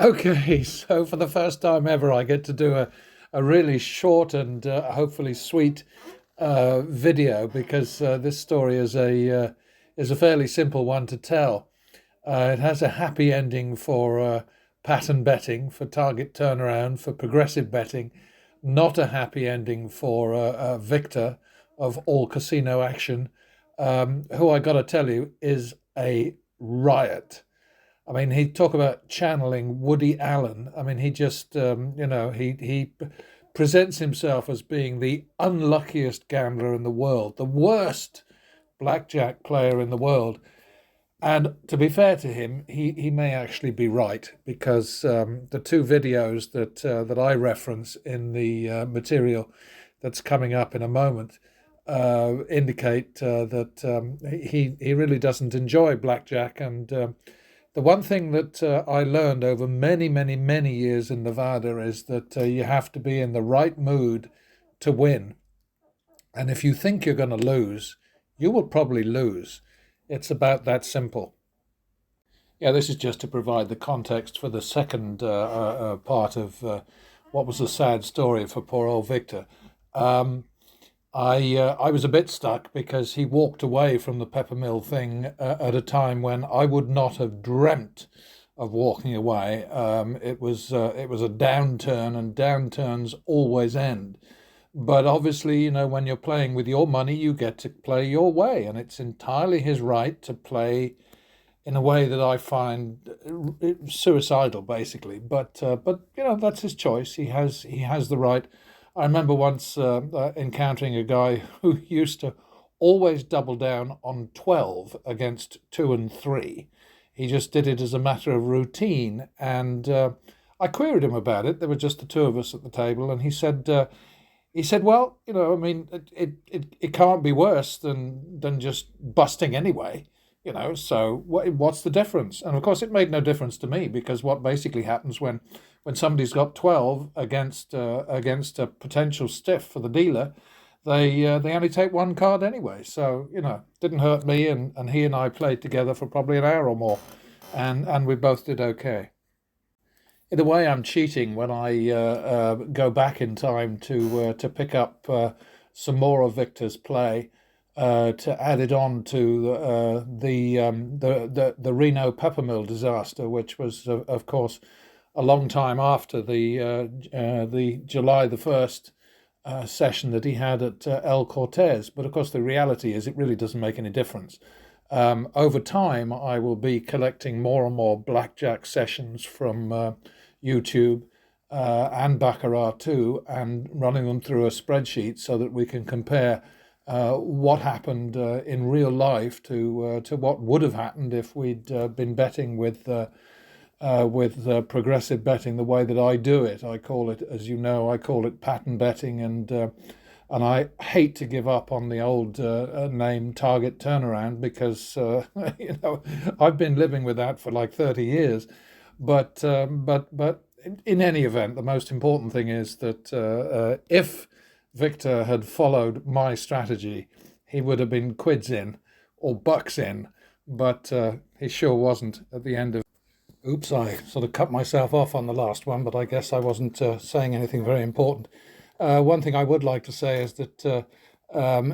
Okay, so for the first time ever, I get to do a really short and hopefully sweet video because this story is a fairly simple one to tell. It has a happy ending for pattern betting, for target turnaround, for progressive betting, not a happy ending for Victor of all casino action, who I got to tell you is a riot. I mean, he talk about channeling Woody Allen. I mean, he just, he presents himself as being the unluckiest gambler in the world, the worst blackjack player in the world. And to be fair to him, he may actually be right because the two videos that I reference in the material that's coming up in a moment indicate that he really doesn't enjoy blackjack. And the one thing that I learned over many, many, many years in Nevada is that you have to be in the right mood to win. And if you think you're going to lose, you will probably lose. It's about that simple. Yeah, this is just to provide the context for the second part of what was a sad story for poor old Victor. Um, I was a bit stuck because he walked away from the Peppermill thing at a time when I would not have dreamt of walking away. It was a downturn, and downturns always end. But obviously, when you're playing with your money, you get to play your way, and it's entirely his right to play in a way that I find suicidal, basically. But that's his choice. He has the right. I remember once encountering a guy who used to always double down on 12 against 2 and 3. He just did it as a matter of routine, and I queried him about it. There were just the two of us at the table, and he said, well, I mean, it can't be worse than just busting anyway. So what's the difference? And of course, it made no difference to me because what basically happens when somebody's got 12 against a potential stiff for the dealer, they only take one card anyway. So didn't hurt me, and he and I played together for probably an hour or more, and we both did okay. In a way, I'm cheating when I go back in time to pick up some more of Victor's play, to add it on to the Reno Peppermill disaster, which was, of course, a long time after the July the 1st session that he had at El Cortez. But of course, the reality is it really doesn't make any difference. Over time, I will be collecting more and more blackjack sessions from YouTube and Baccarat too, and running them through a spreadsheet so that we can compare what happened in real life to what would have happened if we'd been betting with progressive betting the way that I do it. I call it, as you know, I call it pattern betting, and I hate to give up on the old name target turnaround because I've been living with that for like 30 years. But in any event, the most important thing is that if Victor had followed my strategy, he would have been quids in or bucks in, but he sure wasn't at the end of. Oops, I sort of cut myself off on the last one, but I guess I wasn't saying anything very important. One thing I would like to say is that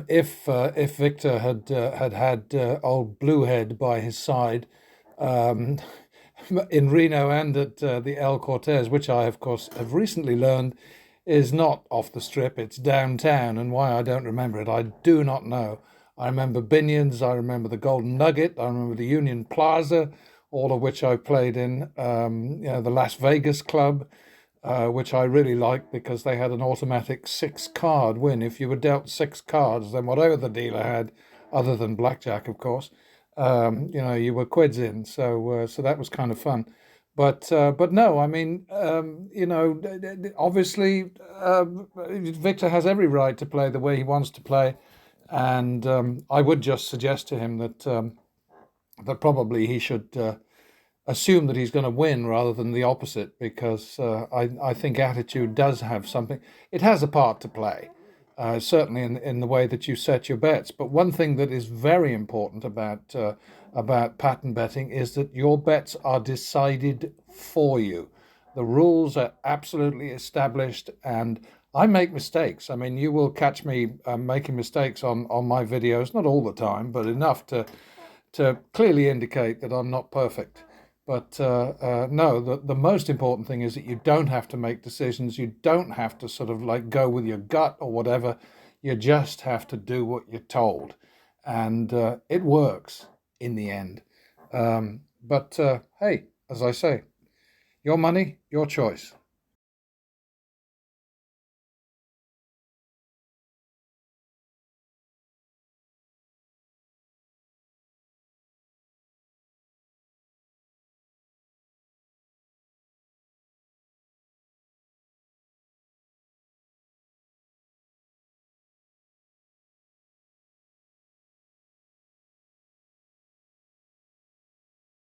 if Victor had old Bluehead by his side um, in Reno and at the El Cortez, which I of course have recently learned is not off the strip, it's downtown, and why I don't remember it, I do not know. I remember Binion's, I remember the Golden Nugget, I remember the Union Plaza, all of which I played in. The Las Vegas Club, which I really liked because they had an automatic 6 card win. If you were dealt 6 cards, then whatever the dealer had, other than blackjack, of course, you were quids in. So that was kind of fun. But no, I mean, obviously, Victor has every right to play the way he wants to play, and I would just suggest to him that probably he should assume that he's going to win rather than the opposite, because I think attitude does have something. It has a part to play, certainly in the way that you set your bets. But one thing that is very important about pattern betting is that your bets are decided for you. The rules are absolutely established, and I make mistakes. I mean, you will catch me making mistakes on my videos, not all the time, but enough to clearly indicate that I'm not perfect. But no, the most important thing is that you don't have to make decisions. You don't have to sort of like go with your gut or whatever. You just have to do what you're told. And it works in the end. But hey, as I say, your money, your choice.